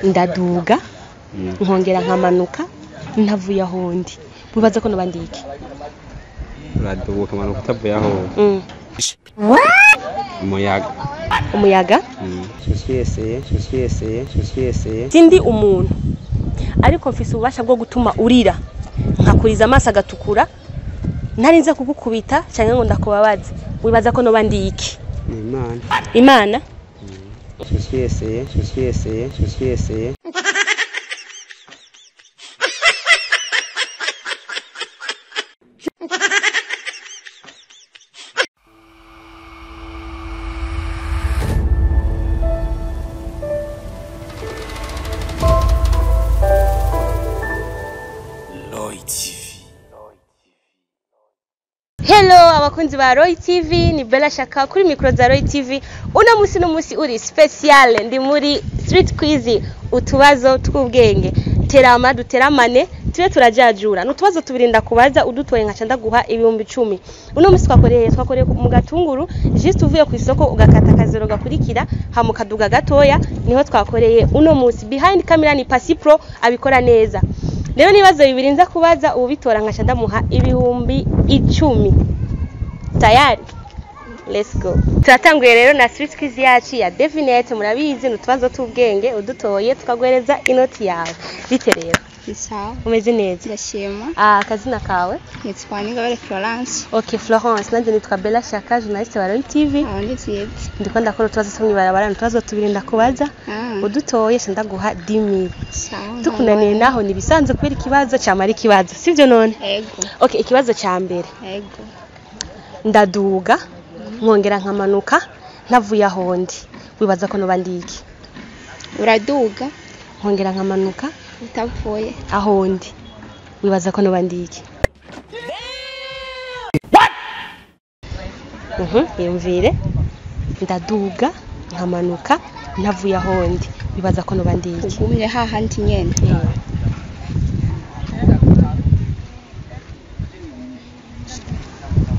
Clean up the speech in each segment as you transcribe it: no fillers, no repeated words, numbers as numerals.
ndaduga nkongera nkamanuka ntavuye aho ndi. Wibaza ko noba ndiki? Uraduga ukamanuka utavuye aho. Umuyaga. Umuyaga? Sosiyese. Sindi umuntu ariko mfise ububasha bwo gutuma urira nkakuriza amaso agatukura ntarinze kugukubita cyangwa ngo ndakubabaze. Wibaza ko noba ndiki? Imana? Sosiyese. Hello abakunzi ba Roy TV, ni Bella Shaka kuri micro za Roy TV. Una musi no musi uri special, ndi muri street quiz, utubazo tw'ubwenge. Terama duteramane tube turajajura. Nutubazo tubirinda kubaza udutoye nkaca ndaguha 10,000. Uno musi twakoreye mu gatunguru, just uvuye ku isoko ugakata kazero gakurikira hamukaduga gatoya, niho twakoreye uno musi. Behind camera ni Pasi Pro abikora neza. Rero nibazo bibiri nza kubaza ubitora nkaca ndamuha 10,000. Tayari? Let's go. Turatanguye rero na street quiz yacu ya Definite, murabizi nutubazo tubwenge udutoye tukagwereza inoti yawe. Bite rero? Sawa. Umeze neza? Ndashima. Kazina kawe? Nitwa Ningabire Florence. Okay, Florence, nanje nitwa Bella Shaka, journaliste wa Roy TV. Ndiziyete. Ndiko ndakora utubazo tumwe barabara, nutubazo tubiri ndakubaza. Udutoye ndaguha 10,000. Sawa. Tukunaniye naho nibisanzwe kubera ikibazo cyamara ikibazo. Sivyo none? Ego. Okay, ikibazo cya mbere. Ego. Ndaduga nkongera nkamanuka ntavuye aho ndi. Wibaza ko noba ndiki? Uraduga nkongera nkamanuka utavuye aho ndi. Wibaza ko noba ndiki? Yumvire. Ndaduga nkamanuka ntavuye aho ndi. Wibaza ko noba ndiki? Ugumye hahandi nyene.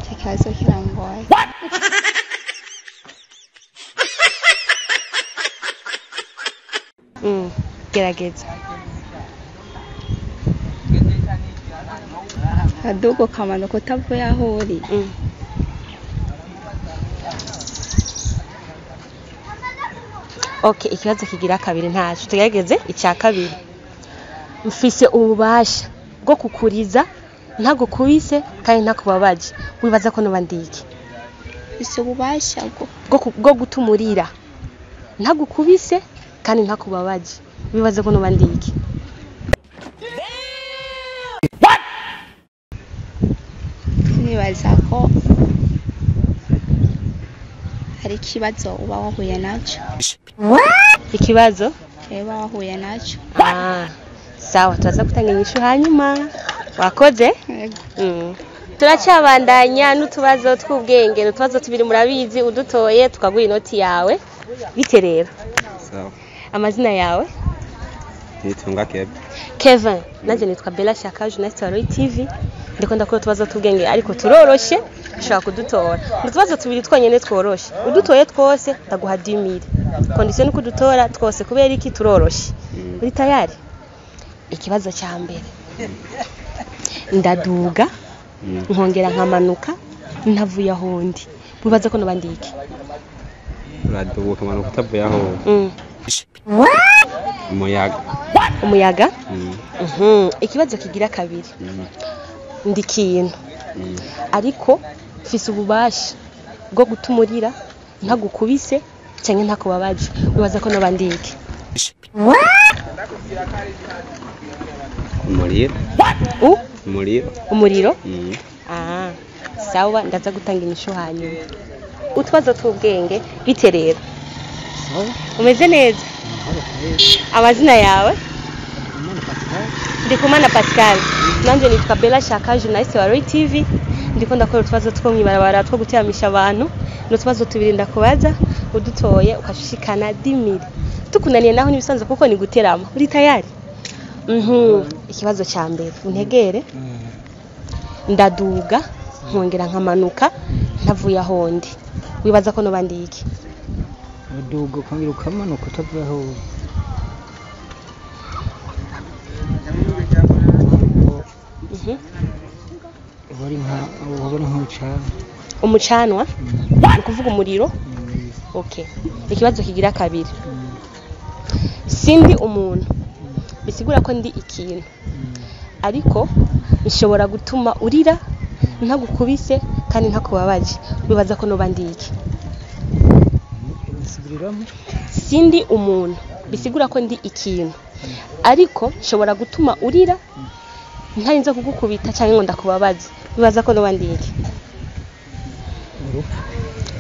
Kikazo kirangoye. Gerageza. Adugo kamanuka utavuye aho uri. Okay, ikibazo kigira kabiri ntacu. Tugerageze icya kabiri. Mfise ububasha bwo kukuriza ntagukubise kandi ntakubabaje. Wibaza ko noba ndiki? Ise ububasha bwo gutumurira ntagukubise kandi ntakubabaje. Wibaza ko noba ndiki? Nibaza ko hari ikibazo uba wahuye nacyo. Ikibazo? Uba wahuye nacyo. Sawa, turaza gutanga inyishu hanyuma. Wakoze? Yego. Turacyabandanya n'utubazo tw'ubwenge, n'utubazo tubiri murabizi udutoye tukaguha inoti yawe. Bite rero? Sawa. Amazina yawe? Nitunga Kevin. Nanje nitwa Bella Shaka, journaliste wa Roy TV. Ndiko ndakora utubazo tw'ubwenge ariko turoroshe, ushaka kudutora. N'utubazo tubiri twonyene tworoshe. Udutoye twose ndaguha 10,000. Condition uko dutora twose kubera iki turoroshe. Uri tayari? Ikibazo cya mbere. Ndaduga nkongera nkamanuka ntavuye aho ndi. Wibaza ko noba ndiki? Uraduga ukamanuka utavuye aho. Umuyaga. Ikibazo kigira kabiri. Ndi kintu ariko mfise ububasha bwo gutumurira ntagukubise cyangwa ntakubabaje. Wibaza ko noba ndiki? Umuriro? Sawa, ndaza gutanga inyishu hanyuma. Utwazo tw'ubwenge bite rero? Umeze neza? Amazina yawe? Ndikumana Pascal. Nanje nitwa Bella Shaka, journaliste wa Roy TV. Ndiko ndakora utwazo two mwibarabara two guteramisha abantu. N'utwazo tubiri ndakubaza udutoye ukashishikana 10,000. Tukunaniye naho nibisanzwe kuko ni guterama. Uri tayari? Ikibazo cya mbere. Untegere. Ndaduga nkongera nkamanuka ntavuye aho ndi. Wibaza ko noba ndiki? Uduga kongera ukamanuka utavuye aho. umucanwa ni kuvuga umuriro. Okay, ikibazo kigira kabiri. Sindi umuntu bisigura ko ndi ikintu ariko nshobora gutuma urira ntagukubise kandi ntakubabaje. Bibaza ko no bandiki. Sindi umuntu bisigura ko ndi ikintu ariko nshobora gutuma urira ntarinze kugukubita cyangwa ngo ndakubabaze. Bibaza ko no bandiki.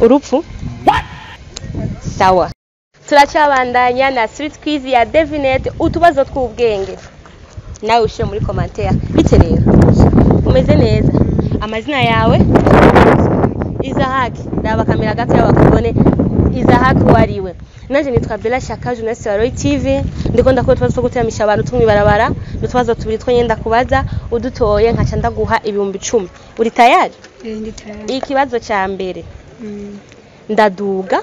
Urupfu. Sawa, turacabandanya na street quiz ya Devinet, utubazo tw'ubwenge. Nawe ushe muri commentaire. Bite rero, umeze neza? Amazina yawe? Izahaki. Ndaba kamera gato y'abakubone. Izahaki wariwe. Nanje nitwa Bella Shaka, journalist wa Roy TV. Ndiko ndakora utwazo two guteramisha abantu tumwe barabara. Utwazo tubiri two nyenda kubaza, udutoye nkaca ndaguha 10,000. Uri tayari? Ndi tayari. Ikibazo ca mbere. Ndaduga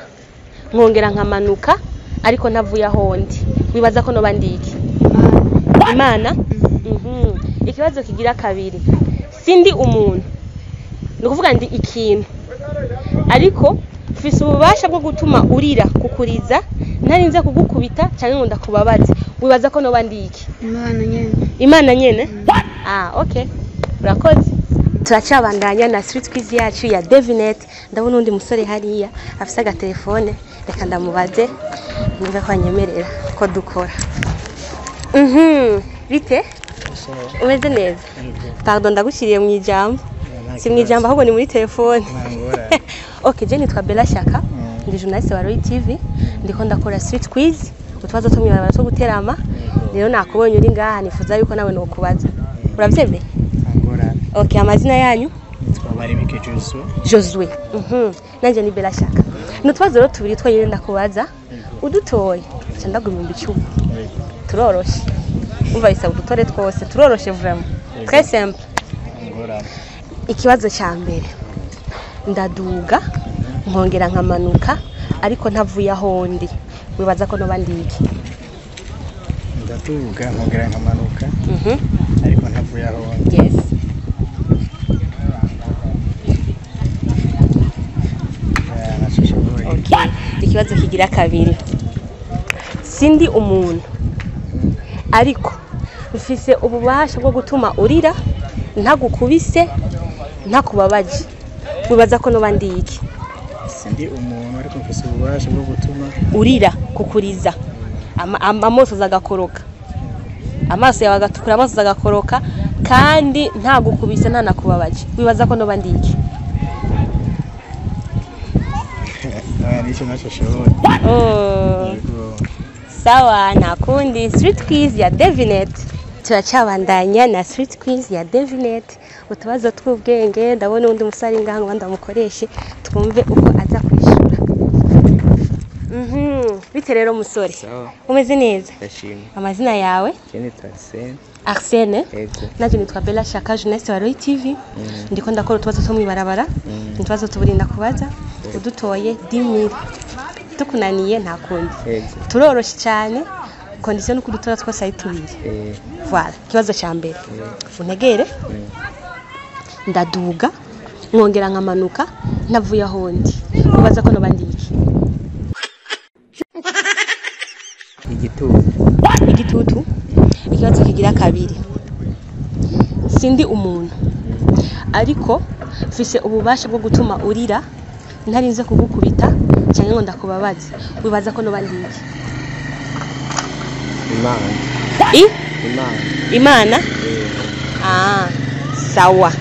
nkongera nkamanuka ariko ntavuye ahondi. Wibaza ko no bandiki. Imana. Ikibazo kigira kabiri. Sindi umuntu ni kuvuga ndi ikintu ariko mfise ububasha bwo gutuma urira kukuriza ntarinze kugukubita cyangwa ngo ndakubabaze. Wibaza ko no bandiki. Imana nyene. Okay, urakoze. Turacabandanya na street quiz yacu ya Devinet. Ndabona undi musore hariya afise agatelefone, reka ndamubaze niba kwanyemerera ko dukora. Bite? Umeze neza? Pardon, ndagushiriye mu ijambo. Si mu ijambo ahubwo ni muri telefone. Okay, je nitwa Bella Shaka, ndi journalist wa Roy TV. Ndiko ndakora street quiz, utwazo tumwe barabara two guterama. Rero nakubonye uri ngaha nifuza yuko nawe no kubaza. Uravyemeye? Okay, amazina yanyu? Twabarimike Josue. Nanje ni Bella Shaka. Nutwazo rero tubiri two yenda kubaza. Udutoye cyanda gumimba 10. Turoroshe. Umva bisaba udutore twose turoroshe vraiment. Très simple. Ikibazo ca mbere. Ndaduga nkongera nkamanuka ariko ntavuye ahondi. Wibaza ko no bandiki. Ndaduga nkongera nkamanuka ariko ntavuye ahondi. Yes. Okay, ikibazo kigira kabiri. Sindi umuntu ariko mfise ububasha bwo gutuma urira ntagukubise ntakubabaje. Wibaza ko no bandiki. Sindi umuntu ariko mfise ububasha bwo gutuma urira kukuriza amaso zagakoroka, amaso yawe agatukura, amaso zagakoroka kandi ntagukubise ntanakubabaje. Wibaza ko no bandiki. Nicho nacho shoboye. Sawa, nakundi street quiz ya Devinet. Turacabandanya na street quiz ya Devinet, utubazo tw'ubwenge. Ndabona undi musari ngaho ngo ndamukoreshe twumve uko aza kwishura. Bite rero musore? Sawa. Umeze neza? Ndashimye. Amazina yawe? Nitwa Arsene. Arsene? Yego. Naje nitwa Bella Shaka, journalist wa Roy TV. Ndiko ndakora utwazo two mwibarabara. Utwazo tuburinda kubaza. Udutoye 10,000. Tukunaniye nta kundi. Yego. Turoroshe cyane. Condition uko dutora twose ari tubiri. Voilà, kibazo ca mbere. Unegere. Ndaduga nkongera nkamanuka ntavuye ahondi. Wibaza ko no bandiki. Igitutu. Ikibazo kigira kabiri. Sindi umuntu ariko mfise ububasha bwo gutuma urira ntarinze kugukubita cyangwa ngo ndakubabaze. Wibaza ko no bandiki. Imana. Sawa.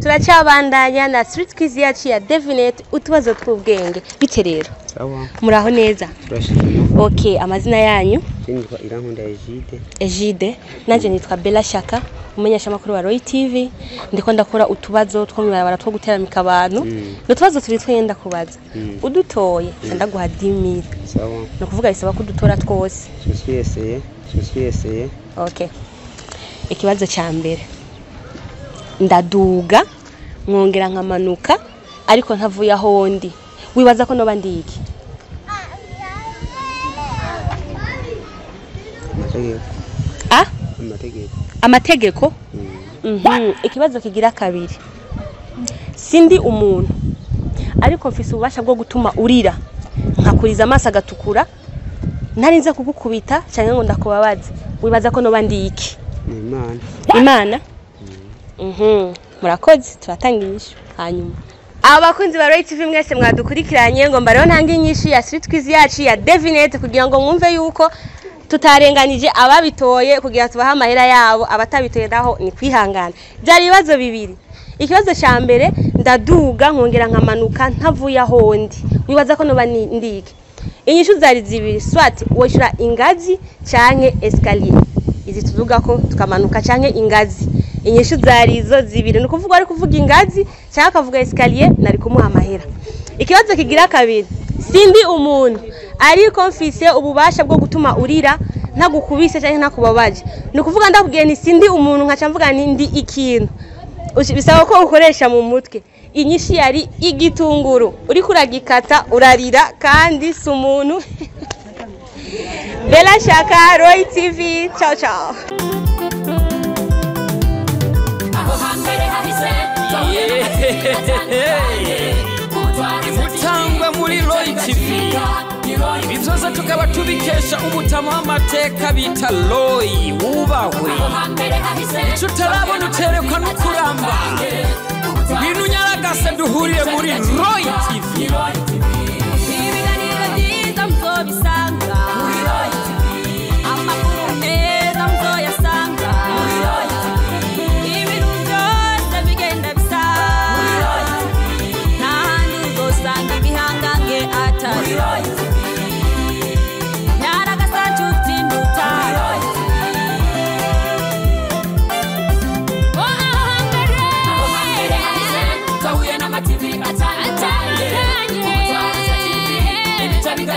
Turacabandanya na street quiz yacu ya Devinet, utubazo tw'ubwenge. Bite rero? Sawa. Muraho neza? Turashimye. Okay, amazina yanyu? Nitwa Irankunda Egide. Egide. Nanje nitwa Bella Shaka, umumenyesha makuru wa Roy TV. Ndiko ndakora utubazo two mwibarabara two guteramika abantu. N'utubazo turi twenda kubaza. Udutoye ndaguha 10,000. Sawa. No kuvuga bisaba ko dutora twose. Shisiyeseye. Okay. Ikibazo ca mbere. Ndaduga nkongera nkamanuka ariko ntavuye ahondi. Wibaza ko no bandiki. Amategeko. Ikibazo kigira kabiri. Sindi umuntu ariko mfise ububasha bwo gutuma urira nkakuriza amaso agatukura ntarinze kugukubita cyangwa ngo ndakubabaze wibaza ko noba ndi iki Imana murakoze turatangisha hanyuma abakunzi ba Roy TV mwese mwadukurikiranye ngo mbareho ntanga inyishu ya Street Quiz yacu ya Devinette kugira ngo mwumve yuko tutarenganije ababitoye kugira tubaha amahera yabo abatabitoye naho ni kwihangana. Byari ibibazo bibiri. Ikibazo cya mbere ndaduga nkongera nkamanuka ntavuye aho ndi. Wibaza ko noba ndiki. Inyishu zari zibiri swati woshura ingazi canke escalier. Izi tuvuga ko tukamanuka canke ingazi. Inyishu zari izo zibiri no kuvuga ari kuvuga ingazi cyangwa akavuga escalier nari kumuha amahera. Ikibazo kigira kabiri sindi umuntu ariko mfise ububasha bwo gutuma urira ntagukubise cyangwa ntakubabaje. No kuvuga ndakubwiye ni sindi umuntu nkaca mvuga ni ndi ikintu. Bisaba ko ukoresha mu mutwe. Inyishi yari igitunguru uri kuragikata urarira kandi si umuntu. Bella Shaka, Roy TV, ciao ciao. Mutangwa muri Roy TV. Ibizoza tukaba tubikesha umutama w'amateka bita Roy wubahwe. Ico tarabona uterekwa n'ukuramba. Bintu nyaragase duhuriye muri Roy TV. Ibiganiro byiza muzobisanga muri Roy TV. Amakuru meza muzoyasanga muri Roy TV. Ibintu byose bigenda bisa muri Roy TV. Ntahandi uzosanga ibihangange atari Roy TV.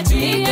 TV,